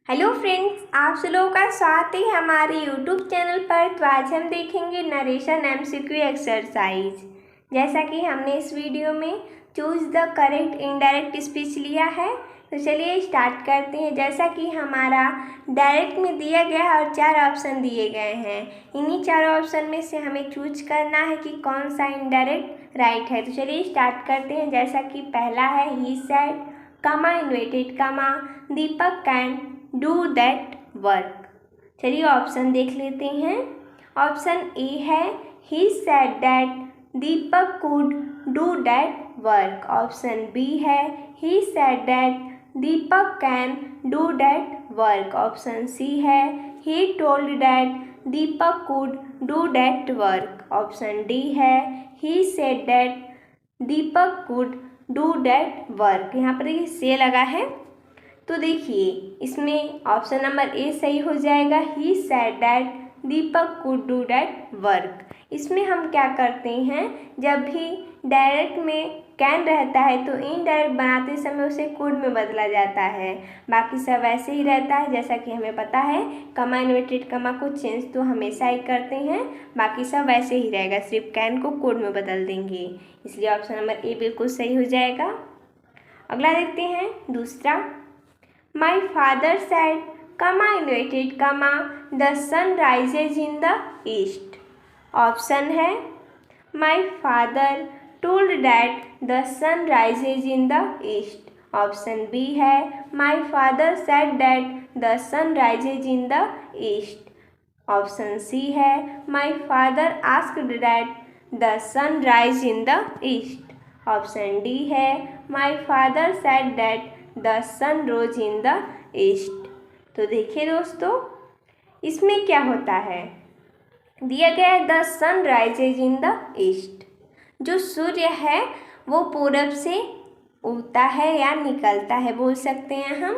Hello friends, आप सब लोगों का स्वागत है हमारे यूट्यूब चैनल पर। तो आज हम देखेंगे नरेशन एमसीक्यू एक्सरसाइज। जैसा कि हमने इस वीडियो में choose the correct indirect speech लिया है, तो चलिए स्टार्ट करते हैं। जैसा कि हमारा डायरेक्ट में दिया गया है और 4 ऑप्शन दिए गए हैं। इन्हीं 4 ऑप्शन में से हमें चूज करना है कि कौन सा इनडायरेक्ट राइट है। तो चलिए स्टार्ट करते हैं। जैसा कि पहला है he said comma inverted comma Deepak can do that work. चलिए ऑप्शन देख लेते हैं। ऑप्शन ए है he said that Deepak could do that work. Option B है he said that Deepak can do that work. Option C है he told that Deepak could do that work. Option D है he said that Deepak could do that work. यहाँ पर देखिए से लगा है, तो देखिए इसमें ऑप्शन नंबर ए सही हो जाएगा, he said that Deepak could do that work. इसमें हम क्या करते हैं, जब भी डायरेक्ट में कैन रहता है तो इनडायरेक्ट बनाते समय उसे कुड में बदला जाता है। बाकी सब वैसे ही रहता है जैसा कि हमें पता है। कमा इन्वर्टेड कमा को चेंज तो हमेशा ही करते हैं, बाकी सब वैसे ही रहेगा, सिर्फ कैन को कुड में बदल देंगे। इसलिए ऑप्शन नंबर ए बिल्कुल सही हो जाएगा। अगला देखते हैं दूसरा। My father said, comma inverted comma, the sun rises in the east. Option है My father told that the sun rises in the east. Option B है My father said that the sun rises in the east. Option C है My father asked that the sun rise in the east. Option D है My father said that the sun rose in the east. तो देखिए दोस्तों, इसमें क्या होता है, दिया गया है the sun rises in the east. जो सूर्य है वो पूरब से उगता है या निकलता है बोल सकते हैं हम।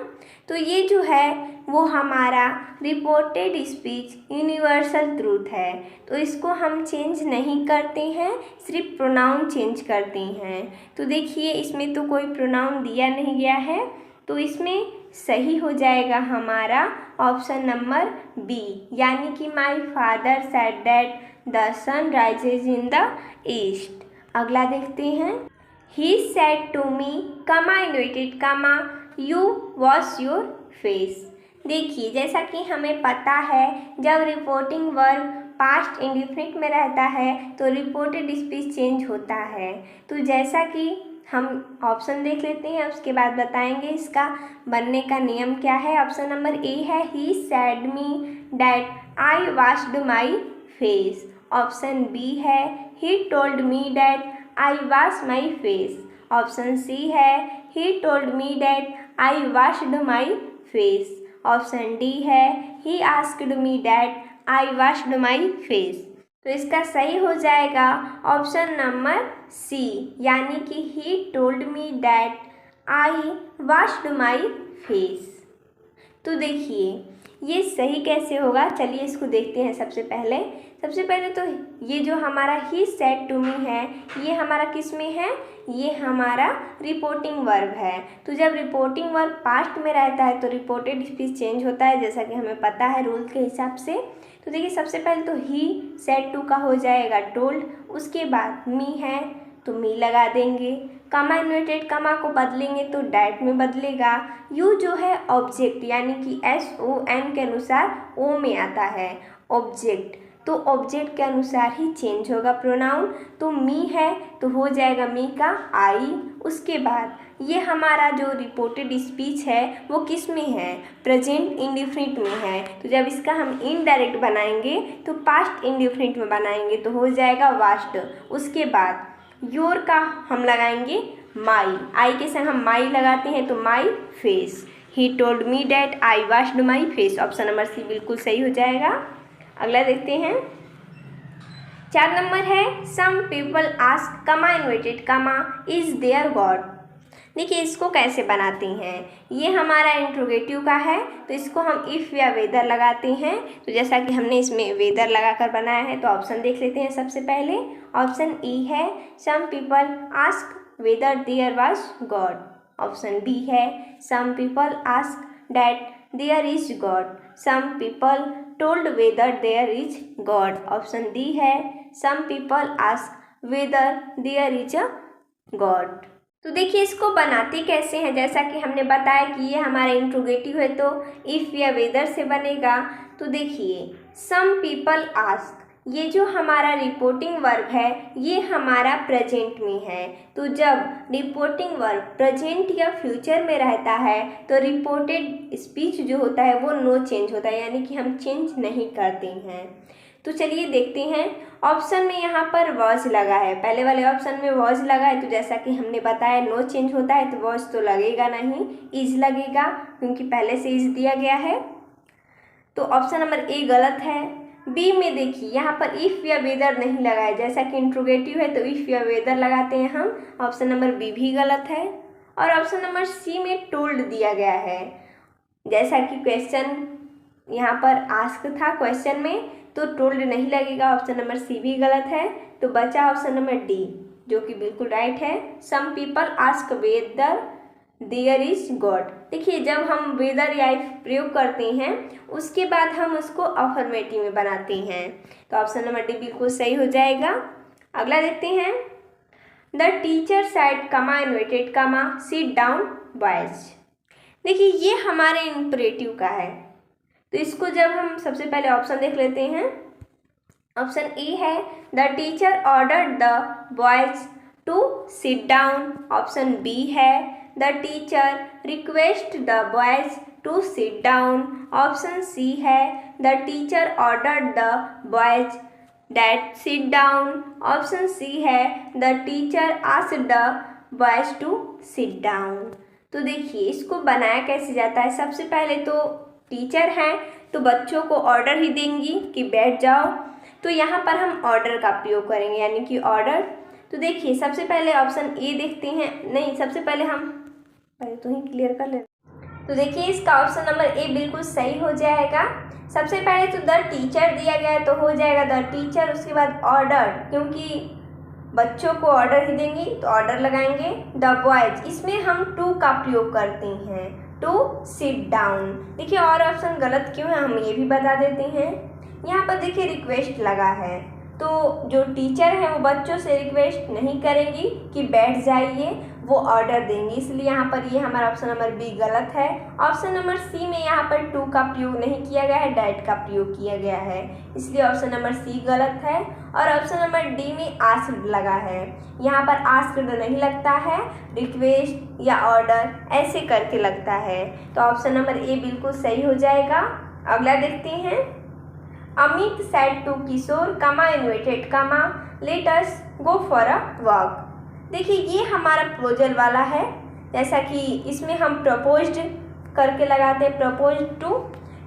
तो ये जो है वो हमारा रिपोर्टेड स्पीच यूनिवर्सल ट्रूथ है। तो इसको हम चेंज नहीं करते हैं, सिर्फ प्रोनाउन चेंज करते हैं। तो देखिए इसमें तो कोई प्रोनाउन दिया नहीं गया है, तो इसमें सही हो जाएगा हमारा ऑप्शन नंबर बी, यानी कि my father said that the sun rises in the east. अगला देखते हैं। He said to me, comma inverted comma, you wash your face. देखिए जैसा कि हमें पता है जब रिपोर्टिंग वर्ब पास्ट इंडिफिनिट में रहता है तो रिपोर्टेड स्पीच चेंज होता है। तो जैसा कि हम ऑप्शन देख लेते हैं, उसके बाद बताएंगे इसका बनने का नियम क्या है। ऑप्शन नंबर ए है he said me that I washed my face. Option B है he told me that I wash my face. Option C है he told me that I washed my face. Option D है he asked me that I washed my face. तो इसका सही हो जाएगा option number सी, यानी कि ही told me that I washed my face. तो देखिए ये सही कैसे होगा, चलिए इसको देखते हैं। सबसे पहले तो ये जो हमारा ही सेड टू मी है ये हमारा किस में है, ये हमारा रिपोर्टिंग वर्ब है। तो जब रिपोर्टिंग वर्ब पास्ट में रहता है तो रिपोर्टेड स्पीच चेंज होता है, जैसा कि हमें पता है रूल के हिसाब से। तो देखिए सबसे पहले तो ही सेड टू का हो जाएगा टोल्ड, उसके बाद मी है तो मी लगा देंगे, कमा इन्वर्टेड कमा को बदलेंगे तो डैट में बदलेगा। यू जो है ऑब्जेक्ट, यानी कि SON के अनुसार ओ में आता है ऑब्जेक्ट, तो ऑब्जेक्ट के अनुसार ही चेंज होगा प्रोनाउन। तो मी है तो हो जाएगा मी का आई। उसके बाद ये हमारा जो रिपोर्टेड स्पीच है वो किस में है, प्रेजेंट इंडिफिनिट में है। तो जब इसका हम इनडायरेक्ट बनाएंगे तो पास्ट इंडिफिनिट में बनाएंगे तो हो जाएगा वाश्ड। उसके बाद योर का हम लगाएंगे माई, आई के संग हम माई लगाते हैं तो my face. He told me that I washed my face. Option number C बिल्कुल सही हो जाएगा। अगला देखते हैं। 4 नंबर है सम पीपल आस्क कमा इन्वर्टेड कमा इज देयर गॉड। देखिए इसको कैसे बनाते हैं, ये हमारा इंट्रोगेटिव का है तो इसको हम इफ़ या वेदर लगाते हैं। तो जैसा कि हमने इसमें वेदर लगाकर बनाया है तो ऑप्शन देख लेते हैं। सबसे पहले ऑप्शन ई है some people ask whether there was God. Option B है some people ask that there is God, some people told whether there is God. Option D है some people ask whether there is a God. तो देखिए इसको बनाते कैसे हैं, जैसा कि हमने बताया कि ये हमारा इंट्रोगेटिव है तो इफ़ या वेदर से बनेगा। तो देखिए सम पीपल आस्क, ये जो हमारा रिपोर्टिंग वर्ब है ये हमारा प्रेजेंट में है। तो जब रिपोर्टिंग वर्ब प्रेजेंट या फ्यूचर में रहता है तो रिपोर्टेड स्पीच जो होता है वो नो चेंज होता है, यानी कि हम चेंज नहीं करते हैं। तो चलिए देखते हैं, ऑप्शन में यहाँ पर वॉज लगा है, पहले वाले ऑप्शन में वॉज लगा है तो जैसा कि हमने बताया नो चेंज होता है तो वॉज तो लगेगा नहीं, इज लगेगा क्योंकि पहले से इज दिया गया है। तो ऑप्शन नंबर ए गलत है। बी में देखिए यहाँ पर इफ़ या वेदर नहीं लगा है, जैसा कि इंट्रोगेटिव है तो इफ़ या वेदर लगाते हैं हम। ऑप्शन नंबर बी भी गलत है। और ऑप्शन नंबर सी में टोल्ड दिया गया है, जैसा कि क्वेश्चन यहाँ पर आस्क था क्वेश्चन में तो टोल्ड नहीं लगेगा। ऑप्शन नंबर सी भी गलत है। तो बचा ऑप्शन नंबर डी जो कि बिल्कुल राइट है, some people ask whether there is God. देखिए जब हम वेदर या इफ प्रयोग करते हैं उसके बाद हम उसको अफर्मेटिव में बनाते हैं, तो ऑप्शन नंबर डी बिल्कुल सही हो जाएगा। अगला देखते हैं, the teacher said comma inverted कमा सिट डाउन बॉयज। देखिए ये हमारे इंपरेटिव का है, तो इसको जब हम सबसे पहले ऑप्शन देख लेते हैं। ऑप्शन ए है the teacher ordered the boys to sit down. Option B है the teacher request the boys to sit down. Option C है the teacher ordered the boys that sit down. Option C है the teacher asked the boys to sit down. तो देखिए इसको बनाया कैसे जाता है, सबसे पहले तो टीचर हैं तो बच्चों को ऑर्डर ही देंगी कि बैठ जाओ, तो यहाँ पर हम ऑर्डर का प्रयोग करेंगे यानी कि ऑर्डर। तो देखिए सबसे पहले ऑप्शन ए देखते हैं, नहीं सबसे पहले हम पहले तो ही क्लियर कर ले। तो देखिए इसका ऑप्शन नंबर ए बिल्कुल सही हो जाएगा। सबसे पहले तो द टीचर दिया गया है तो हो जाएगा द टीचर, उसके बाद ऑर्डर, क्योंकि बच्चों को ऑर्डर ही देंगी तो ऑर्डर लगाएंगे। द बॉयज, इसमें हम टू का प्रयोग करते हैं, टू सिट डाउन। देखिए और ऑप्शन गलत क्यों है हम ये भी बता देते हैं। यहाँ पर देखिए रिक्वेस्ट लगा है तो जो टीचर है वो बच्चों से रिक्वेस्ट नहीं करेंगी कि बैठ जाइए, वो ऑर्डर देंगी, इसलिए यहाँ पर ये हमारा ऑप्शन नंबर बी गलत है। ऑप्शन नंबर सी में यहाँ पर टू का प्रयोग नहीं किया गया है, डैट का प्रयोग किया गया है, इसलिए ऑप्शन नंबर सी गलत है। और ऑप्शन नंबर डी में आस्क्ड लगा है, यहाँ पर आस्क्ड नहीं लगता है, रिक्वेस्ट या ऑर्डर ऐसे करके लगता है, तो ऑप्शन नंबर ए बिल्कुल सही हो जाएगा। अगला देखते हैं, अमित सेड टू किशोर कमा इन्वाइटेड कमा let us go for a walk. देखिए ये हमारा प्रपोजल वाला है, जैसा कि इसमें हम प्रपोज्ड करके लगाते हैं प्रपोज टू।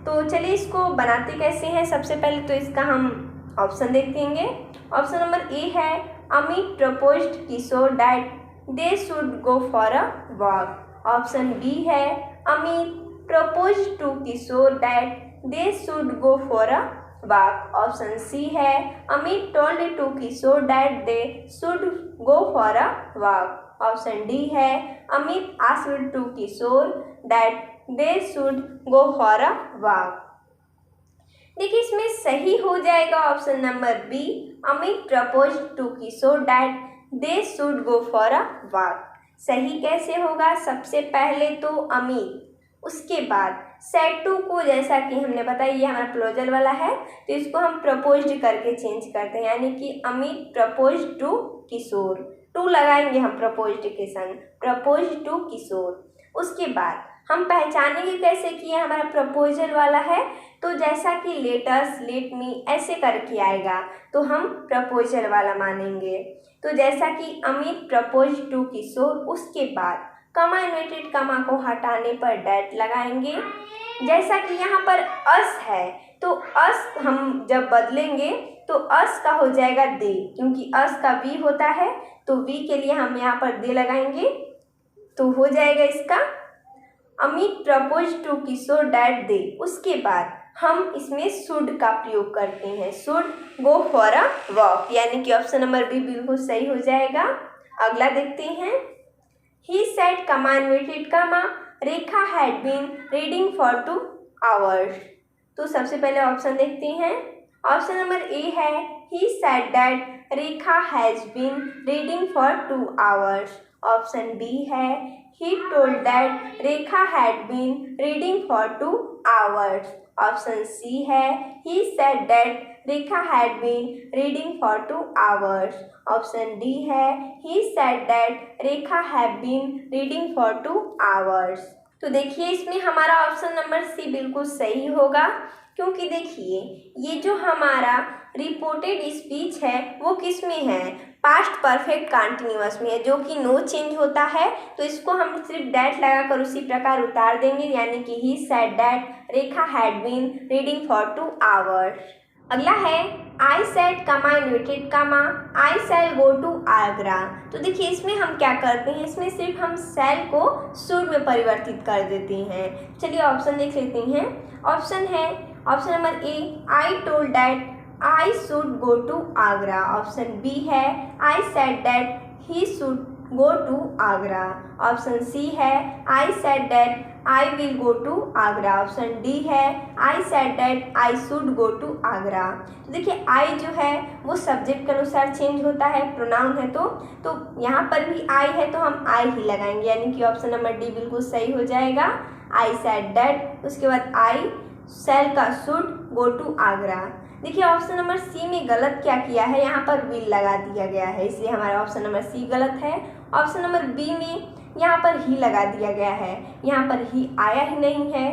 तो चलिए इसको बनाते कैसे हैं, सबसे पहले तो इसका हम ऑप्शन देखेंगे। ऑप्शन नंबर ए है Amit proposed Kishore that they should go for a walk. Option B है Amit proposed to Kishore that they should go for a walk. Option C है Amit told to Kishore that they should go for a walk. Option D है Amit asked to Kishore that they should go for a walk. देखिए इसमें सही हो जाएगा option number B, Amit propose to Kishore that they should go for a walk. सही कैसे होगा, सबसे पहले तो अमित, उसके बाद सेड टू को, जैसा कि हमने बताया ये हमारा प्लोजल वाला है तो इसको हम प्रपोज्ड करके चेंज करते हैं, यानी कि Amit propose to Kishore, to लगाएंगे हम प्रपोज्ड के संग, प्रपोज टू किशोर। उसके बाद हम पहचानेंगे कैसे कि ये हमारा प्रपोजल वाला है, तो जैसा कि लेट अस, लेट मी ऐसे करके आएगा तो हम प्रपोजल वाला मानेंगे। तो जैसा कि अमित प्रपोज टू किशोर, उसके बाद कमा इन्वर्टेड कमा को हटाने पर डैट लगाएंगे। जैसा कि यहाँ पर अस है तो अस हम जब बदलेंगे तो अस का हो जाएगा दे, क्योंकि अस का वी होता है तो वी के लिए हम यहाँ पर दे लगाएंगे, तो हो जाएगा इसका Amit propose to Kishore that they. उसके बाद हम इसमें शुड का प्रयोग करते हैं, should go for a walk, यानी कि ऑप्शन नंबर बी बिल्कुल सही हो जाएगा। अगला देखते हैं, he said comma inverted comma Rekha had been reading for 2 hours. तो सबसे पहले ऑप्शन देखते हैं। ऑप्शन नंबर ए है he said that Rekha has been reading for 2 hours. Option B है he told that Rekha had been reading for 2 hours. Option C है he said that Rekha had been reading for 2 hours. Option D है he said that Rekha have been reading for 2 hours. तो देखिए इसमें हमारा option number C बिल्कुल सही होगा, क्योंकि देखिए ये जो हमारा रिपोर्टेड स्पीच है वो किस में है, पास्ट परफेक्ट कंटिन्यूअस में है, जो कि नो चेंज होता है। तो इसको हम सिर्फ दैट लगाकर उसी प्रकार उतार देंगे, यानी कि he said that Rekha had been reading for 2 hours. अगला है आई सेड कमा इन्वर्टेड कमा आई शैल गो टू आगरा। तो देखिए इसमें हम क्या करते हैं, इसमें सिर्फ हम शैल को शुड में परिवर्तित कर देते हैं। चलिए ऑप्शन देख लेते हैं। ऑप्शन है option number A I told that I should go to Agra. Option B है I said that he should go to Agra. Option C है I said that I will go to Agra. Option D है I said that I should go to Agra. तो देखिए आई जो है वो subject के अनुसार चेंज होता है, प्रोनाउन है तो यहाँ पर भी आई है तो हम आई ही लगाएंगे, यानी कि ऑप्शन नंबर डी बिल्कुल सही हो जाएगा। आई सेड दैट, उसके बाद आई शैल का शुड गो टू आगरा। देखिए ऑप्शन नंबर सी में गलत क्या किया है, यहाँ पर विल लगा दिया गया है, इसलिए हमारा ऑप्शन नंबर सी गलत है। ऑप्शन नंबर बी में यहाँ पर ही लगा दिया गया है, यहाँ पर ही आया ही नहीं है,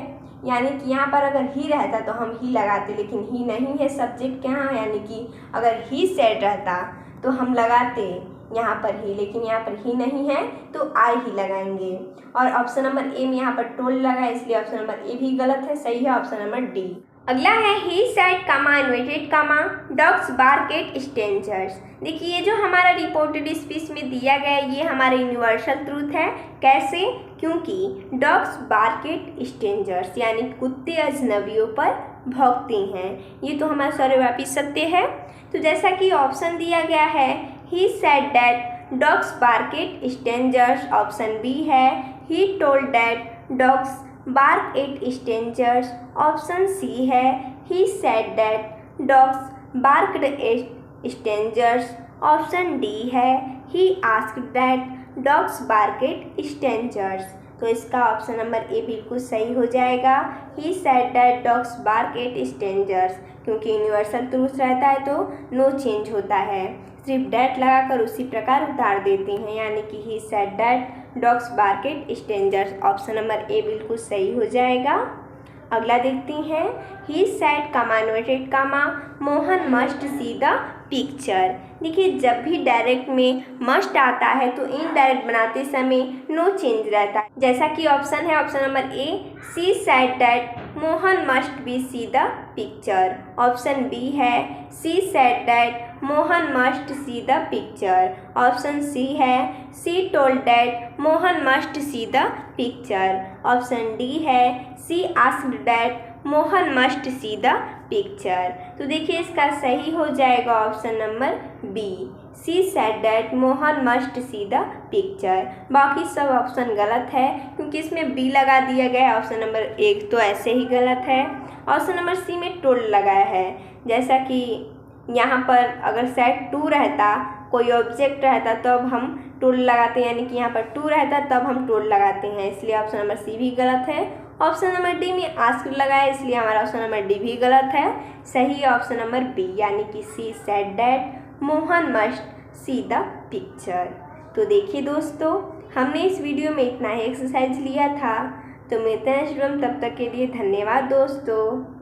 यानी कि यहाँ पर अगर ही रहता तो हम ही लगाते, लेकिन ही नहीं है सब्जेक्ट के यहाँ, यानी कि अगर ही सेड रहता तो हम लगाते यहाँ पर ही, लेकिन यहाँ पर ही नहीं है तो आई ही लगाएंगे। और ऑप्शन नंबर ए में यहाँ पर टोल्ड लगा है, इसलिए ऑप्शन नंबर ए भी गलत है, सही है ऑप्शन नंबर डी। अगला है ही सेड कमा इन्वर्टेड कमा डॉग्स बार्क एट स्ट्रेंजर्स। देखिए ये जो हमारा रिपोर्टेड स्पीच में दिया गया है ये हमारा यूनिवर्सल ट्रूथ है। कैसे? क्योंकि डॉग्स बार्क एट स्ट्रेंजर्स, यानी कुत्ते अजनबियों पर भौंकते हैं, ये तो हमारा सर्वव्यापी सत्य है। तो जैसा कि ऑप्शन दिया गया है he said that dogs bark at strangers. Option B है he told that dogs bark at strangers. Option C है he said that dogs barked at strangers. Option D है he asked that dogs bark at strangers. तो इसका option number A बिल्कुल सही हो जाएगा, he said that dogs bark at strangers, क्योंकि universal truth रहता है तो नो चेंज होता है, सिर्फ डैट लगाकर उसी प्रकार उतार देते हैं, यानी कि he said that dogs bark at strangers. Option number A बिल्कुल सही हो जाएगा। अगला देखते हैं ही सेड कमा इन्वर्टेड कमा Mohan must see the picture. देखिए जब भी डायरेक्ट में मस्ट आता है तो इनडायरेक्ट बनाते समय नो चेंज रहता है, जैसा कि ऑप्शन है option number A she said that Mohan must be see the picture. Option B है she said that Mohan must see the picture. Option C है she told that Mohan must see the picture. Option D है she asked that Mohan must see the picture. तो देखिए इसका सही हो जाएगा option number B, she said that Mohan must see the picture. बाकी सब ऑप्शन गलत है, क्योंकि इसमें बी लगा दिया गया है, ऑप्शन नंबर एक तो ऐसे ही गलत है। ऑप्शन नंबर सी में टोल्ड लगाया है, जैसा कि यहाँ पर अगर सेड टू रहता, कोई ऑब्जेक्ट रहता तब हम टोल्ड लगाते हैं, यानी कि यहाँ पर टू रहता तब हम टोल्ड लगाते हैं, इसलिए ऑप्शन नंबर सी भी गलत है। ऑप्शन नंबर डी में आस्क्ड लगाया, इसलिए हमारा ऑप्शन नंबर डी भी गलत है, सही है ऑप्शन नंबर बी, यानी कि सी said that Mohan must see the picture. तो देखिए दोस्तों हमने इस वीडियो में इतना ही एक्सरसाइज लिया था, तो मिलते हैं शुभम, तब तक के लिए धन्यवाद दोस्तों।